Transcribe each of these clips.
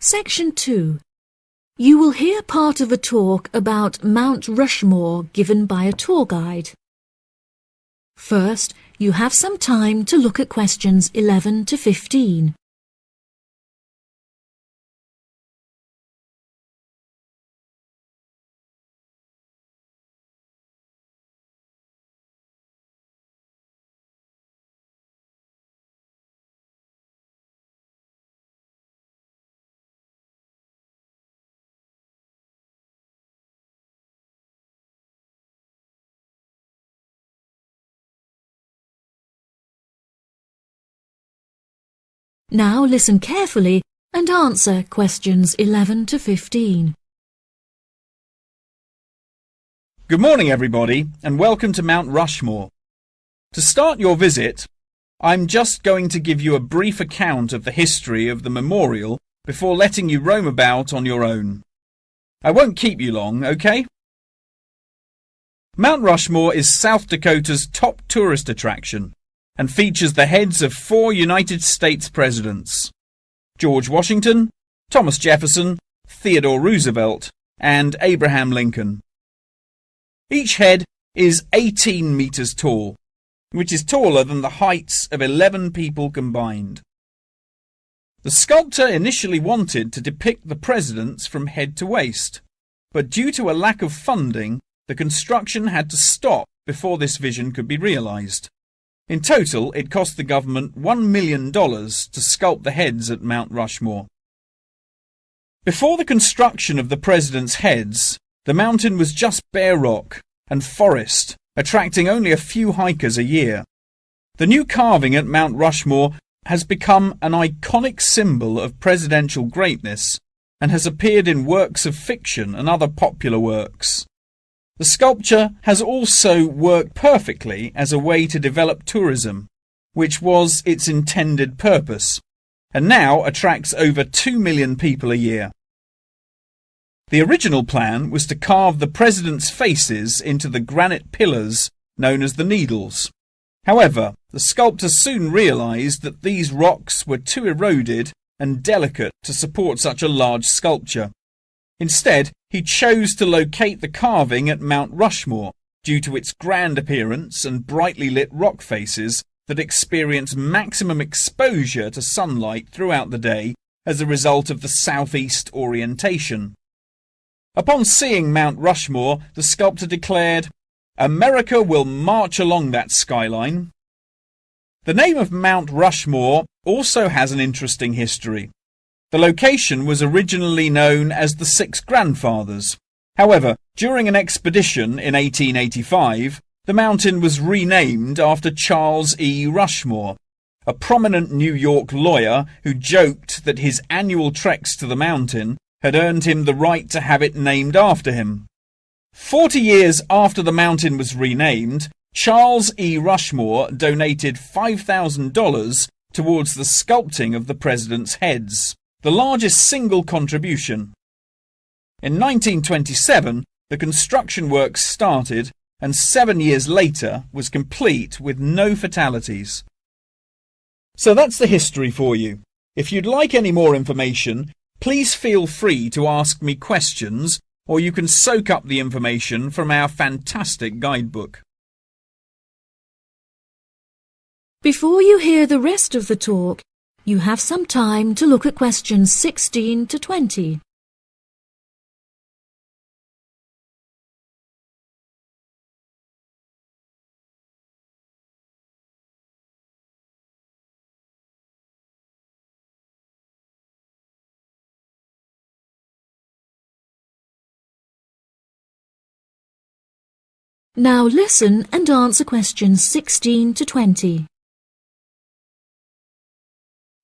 Section 2. You will hear part of a talk about Mount Rushmore given by a tour guide. First, you have some time to look at questions 11 to 15. Now listen carefully and answer questions 11 to 15. Good morning, everybody, and welcome to Mount Rushmore. To start your visit, I'm just going to give you a brief account of the history of the memorial before letting you roam about on your own. I won't keep you long, okay? Mount Rushmore is South Dakota's top tourist attraction and features the heads of 4 United States presidents: George Washington, Thomas Jefferson, Theodore Roosevelt, and Abraham Lincoln. Each head is 18 meters tall, which is taller than the heights of 11 people combined. The sculptor initially wanted to depict the presidents from head to waist, but due to a lack of funding, the construction had to stop before this vision could be realized. In total, it cost the government $1 million to sculpt the heads at Mount Rushmore. Before the construction of the presidents' heads, the mountain was just bare rock and forest, attracting only a few hikers a year. The new carving at Mount Rushmore has become an iconic symbol of presidential greatness and has appeared in works of fiction and other popular works. The sculpture has also worked perfectly as a way to develop tourism, which was its intended purpose, and now attracts over 2 million people a year. The original plan was to carve the presidents' faces into the granite pillars known as the Needles. However, the sculptor soon realized that these rocks were too eroded and delicate to support such a large sculpture. Instead, he chose to locate the carving at Mount Rushmore due to its grand appearance and brightly lit rock faces that experience maximum exposure to sunlight throughout the day as a result of the southeast orientation. Upon seeing Mount Rushmore, the sculptor declared, "America will march along that skyline." The name of Mount Rushmore also has an interesting history. The location was originally known as the Six Grandfathers. However, during an expedition in 1885, the mountain was renamed after Charles E. Rushmore, a prominent New York lawyer who joked that his annual treks to the mountain had earned him the right to have it named after him. 40 years after the mountain was renamed, Charles E. Rushmore donated $5,000 towards the sculpting of the presidents' heads, the largest single contribution. In 1927, the construction work started and 7 years later was complete with no fatalities. So that's the history for you. If you'd like any more information, please feel free to ask me questions, or you can soak up the information from our fantastic guidebook. Before you hear the rest of the talk, you have some time to look at questions 16 to 20. Now listen and answer questions 16 to 20.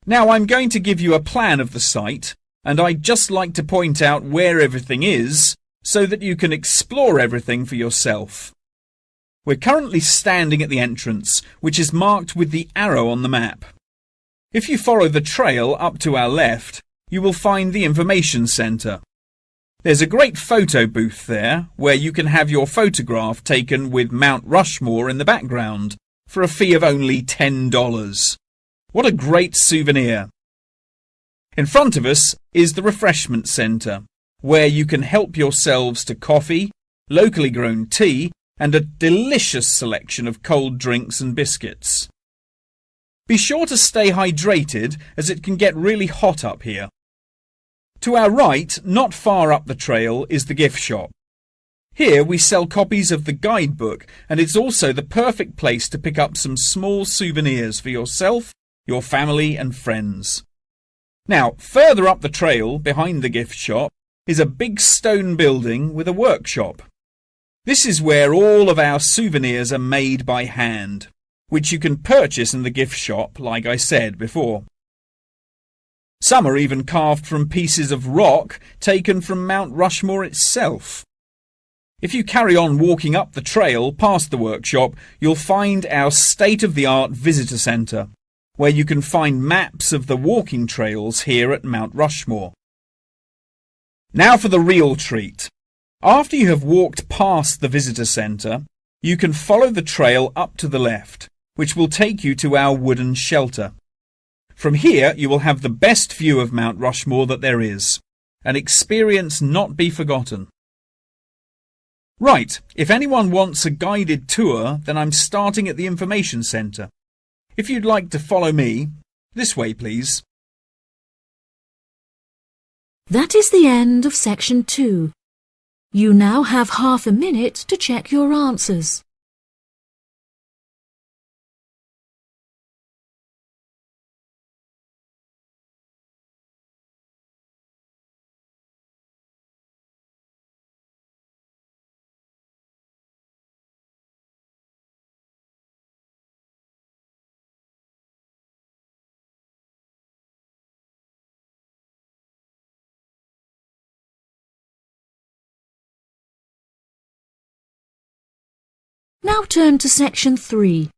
Now I'm going to give you a plan of the site, and I'd just like to point out where everything is so that you can explore everything for yourself. We're currently standing at the entrance, which is marked with the arrow on the map. If you follow the trail up to our left, you will find the information centre. There's a great photo booth there where you can have your photograph taken with Mount Rushmore in the background for a fee of only $10. What a great souvenir! In front of us is the refreshment centre, where you can help yourselves to coffee, locally grown tea, and a delicious selection of cold drinks and biscuits. Be sure to stay hydrated, as it can get really hot up here. To our right, not far up the trail, is the gift shop. Here we sell copies of the guidebook, and it's also the perfect place to pick up some small souvenirs for yourself, your family and friends. Now, further up the trail, behind the gift shop, is a big stone building with a workshop. This is where all of our souvenirs are made by hand, which you can purchase in the gift shop, like I said before. Some are even carved from pieces of rock taken from Mount Rushmore itself. If you carry on walking up the trail past the workshop, you'll find our state-of-the-art visitor centre, where you can find maps of the walking trails here at Mount Rushmore. Now for the real treat. After you have walked past the visitor centre, you can follow the trail up to the left, which will take you to our wooden shelter. From here you will have the best view of Mount Rushmore that there is, an experience not be forgotten. Right, if anyone wants a guided tour, then I'm starting at the information centre. If you'd like to follow me, this way please. That is the end of section 2. You now have half a minute to check your answers. Now turn to section 3.